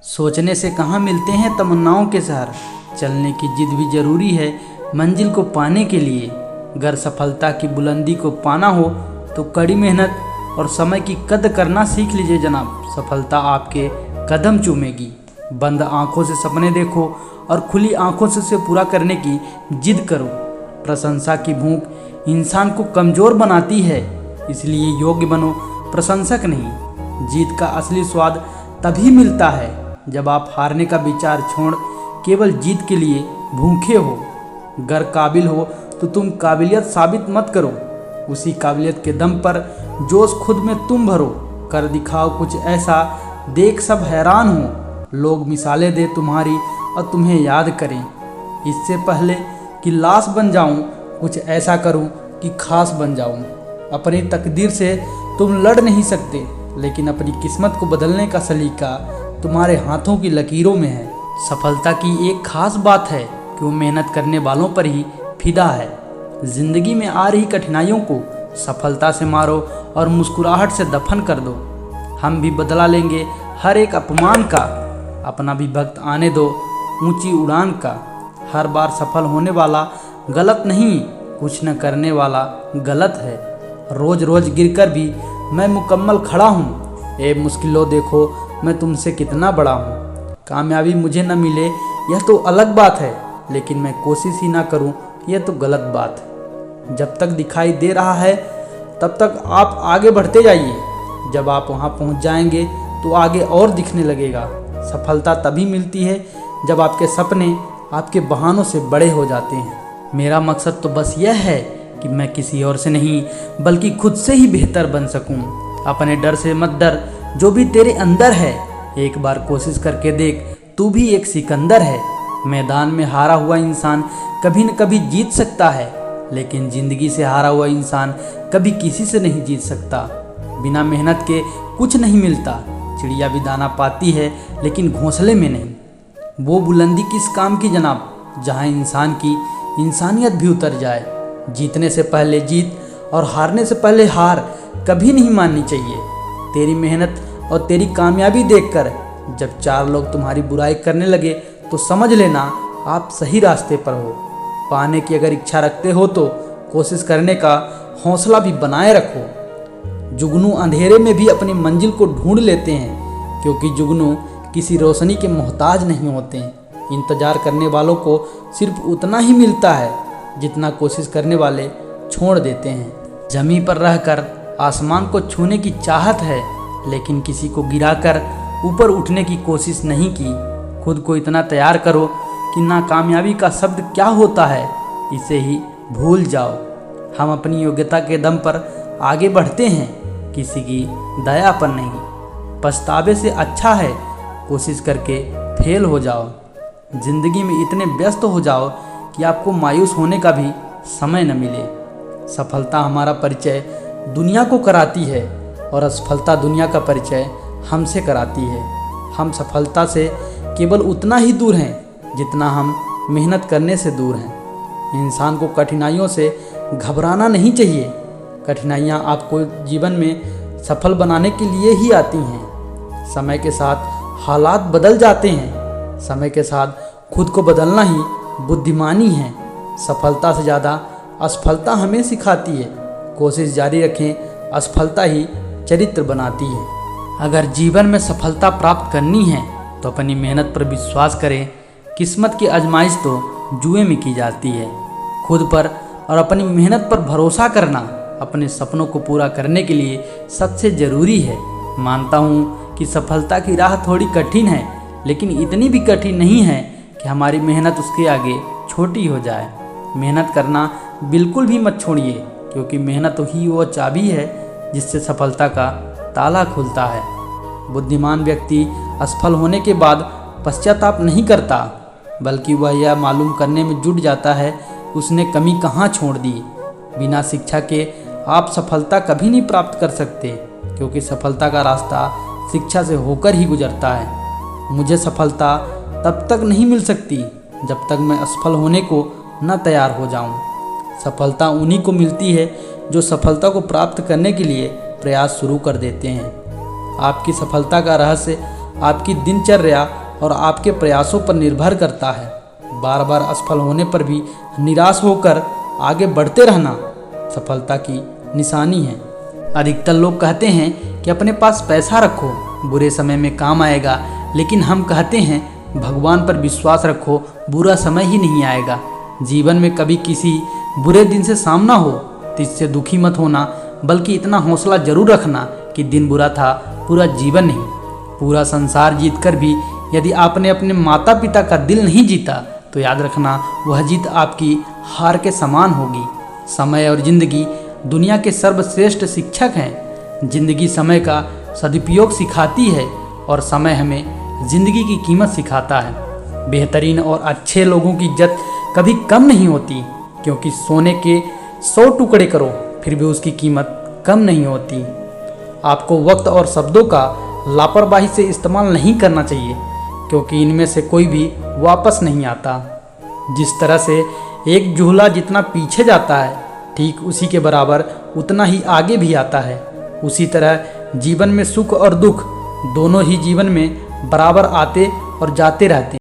सोचने से कहाँ मिलते हैं तमन्नाओं के शहर। चलने की जिद भी जरूरी है मंजिल को पाने के लिए। अगर सफलता की बुलंदी को पाना हो तो कड़ी मेहनत और समय की कद्र करना सीख लीजिए जनाब। सफलता आपके कदम चूमेगी। बंद आंखों से सपने देखो और खुली आंखों से उसे पूरा करने की जिद करो। प्रशंसा की भूख इंसान को कमज़ोर बनाती है, इसलिए योग्य बनो, प्रशंसक नहीं। जीत का असली स्वाद तभी मिलता है जब आप हारने का विचार छोड़ केवल जीत के लिए भूखे हो। अगर काबिल हो तो तुम काबिलियत साबित मत करो, उसी काबिलियत के दम पर जोश खुद में तुम भरो। कर दिखाओ कुछ ऐसा देख सब हैरान हो, लोग मिसालें दे तुम्हारी और तुम्हें याद करें। इससे पहले कि लाश बन जाऊं कुछ ऐसा करूं कि खास बन जाऊं। अपनी तकदीर से तुम लड़ नहीं सकते, लेकिन अपनी किस्मत को बदलने का सलीका तुम्हारे हाथों की लकीरों में है। सफलता की एक खास बात है कि वो मेहनत करने वालों पर ही फिदा है। जिंदगी में आ रही कठिनाइयों को सफलता से मारो और मुस्कुराहट से दफन कर दो। हम भी बदला लेंगे हर एक अपमान का, अपना भी वक्त आने दो ऊंची उड़ान का। हर बार सफल होने वाला गलत नहीं, कुछ न करने वाला गलत है। रोज रोज गिरकर भी मैं मुकम्मल खड़ा हूँ। ए मुश्किलों देखो मैं तुमसे कितना बड़ा हूँ। कामयाबी मुझे न मिले यह तो अलग बात है, लेकिन मैं कोशिश ही ना करूँ यह तो गलत बात है। जब तक दिखाई दे रहा है तब तक आप आगे बढ़ते जाइए। जब आप वहाँ पहुँच जाएंगे तो आगे और दिखने लगेगा। सफलता तभी मिलती है जब आपके सपने आपके बहानों से बड़े हो जाते हैं। मेरा मकसद तो बस यह है कि मैं किसी और से नहीं बल्कि खुद से ही बेहतर बन सकूं। अपने डर से मत डर, जो भी तेरे अंदर है एक बार कोशिश करके देख, तू भी एक सिकंदर है। मैदान में हारा हुआ इंसान कभी न कभी जीत सकता है, लेकिन जिंदगी से हारा हुआ इंसान कभी किसी से नहीं जीत सकता। बिना मेहनत के कुछ नहीं मिलता। चिड़िया भी दाना पाती है लेकिन घोंसले में नहीं। वो बुलंदी किस काम की जनाब जहाँ इंसान की इंसानियत भी उतर जाए। जीतने से पहले जीत और हारने से पहले हार कभी नहीं माननी चाहिए। तेरी मेहनत और तेरी कामयाबी देखकर जब चार लोग तुम्हारी बुराई करने लगे तो समझ लेना आप सही रास्ते पर हो। पाने की अगर इच्छा रखते हो तो कोशिश करने का हौसला भी बनाए रखो। जुगनू अंधेरे में भी अपनी मंजिल को ढूंढ लेते हैं, क्योंकि जुगनू किसी रोशनी के मोहताज नहीं होते। इंतजार करने वालों को सिर्फ उतना ही मिलता है जितना कोशिश करने वाले छोड़ देते हैं। जमीन पर रहकर आसमान को छूने की चाहत है, लेकिन किसी को गिराकर ऊपर उठने की कोशिश नहीं की। खुद को इतना तैयार करो कि नाकामयाबी का शब्द क्या होता है इसे ही भूल जाओ। हम अपनी योग्यता के दम पर आगे बढ़ते हैं, किसी की दया पर नहीं। पछतावे से अच्छा है कोशिश करके फेल हो जाओ। जिंदगी में इतने व्यस्त हो जाओ कि आपको मायूस होने का भी समय न मिले। सफलता हमारा परिचय दुनिया को कराती है और असफलता दुनिया का परिचय हमसे कराती है। हम सफलता से केवल उतना ही दूर हैं जितना हम मेहनत करने से दूर हैं। इंसान को कठिनाइयों से घबराना नहीं चाहिए। कठिनाइयाँ आपको जीवन में सफल बनाने के लिए ही आती हैं। समय के साथ हालात बदल जाते हैं। समय के साथ खुद को बदलना ही बुद्धिमानी है। सफलता से ज़्यादा असफलता हमें सिखाती है। कोशिश जारी रखें, असफलता ही चरित्र बनाती है। अगर जीवन में सफलता प्राप्त करनी है तो अपनी मेहनत पर विश्वास करें। किस्मत की आजमाइश तो जुए में की जाती है। खुद पर और अपनी मेहनत पर भरोसा करना अपने सपनों को पूरा करने के लिए सबसे ज़रूरी है। मानता हूँ कि सफलता की राह थोड़ी कठिन है, लेकिन इतनी भी कठिन नहीं है कि हमारी मेहनत उसके आगे छोटी हो जाए। मेहनत करना बिल्कुल भी मत छोड़िए, क्योंकि मेहनत ही वो चाबी है जिससे सफलता का ताला खुलता है। बुद्धिमान व्यक्ति असफल होने के बाद पश्चाताप नहीं करता, बल्कि वह यह मालूम करने में जुट जाता है उसने कमी कहाँ छोड़ दी। बिना शिक्षा के आप सफलता कभी नहीं प्राप्त कर सकते, क्योंकि सफलता का रास्ता शिक्षा से होकर ही गुजरता है। मुझे सफलता तब तक नहीं मिल सकती जब तक मैं असफल होने को न तैयार हो जाऊं। सफलता उन्हीं को मिलती है जो सफलता को प्राप्त करने के लिए प्रयास शुरू कर देते हैं। आपकी सफलता का रहस्य आपकी दिनचर्या और आपके प्रयासों पर निर्भर करता है। बार बार असफल होने पर भी निराश होकर आगे बढ़ते रहना सफलता की निशानी है। अधिकतर लोग कहते हैं कि अपने पास पैसा रखो, बुरे समय में काम आएगा, लेकिन हम कहते हैं भगवान पर विश्वास रखो, बुरा समय ही नहीं आएगा। जीवन में कभी किसी बुरे दिन से सामना हो तो इससे दुखी मत होना, बल्कि इतना हौसला जरूर रखना कि दिन बुरा था, पूरा जीवन नहीं। पूरा संसार जीतकर भी यदि आपने अपने माता पिता का दिल नहीं जीता तो याद रखना वह जीत आपकी हार के समान होगी। समय और जिंदगी दुनिया के सर्वश्रेष्ठ शिक्षक हैं। जिंदगी समय का सदुपयोग सिखाती है और समय हमें जिंदगी की कीमत सिखाता है। बेहतरीन और अच्छे लोगों की इज्जत कभी कम नहीं होती, क्योंकि सोने के 100 टुकड़े करो फिर भी उसकी कीमत कम नहीं होती। आपको वक्त और शब्दों का लापरवाही से इस्तेमाल नहीं करना चाहिए, क्योंकि इनमें से कोई भी वापस नहीं आता। जिस तरह से एक झूला जितना पीछे जाता है, ठीक उसी के बराबर उतना ही आगे भी आता है। उसी तरह जीवन में सुख और दुख दोनों ही जीवन में बराबर आते और जाते रहते हैं।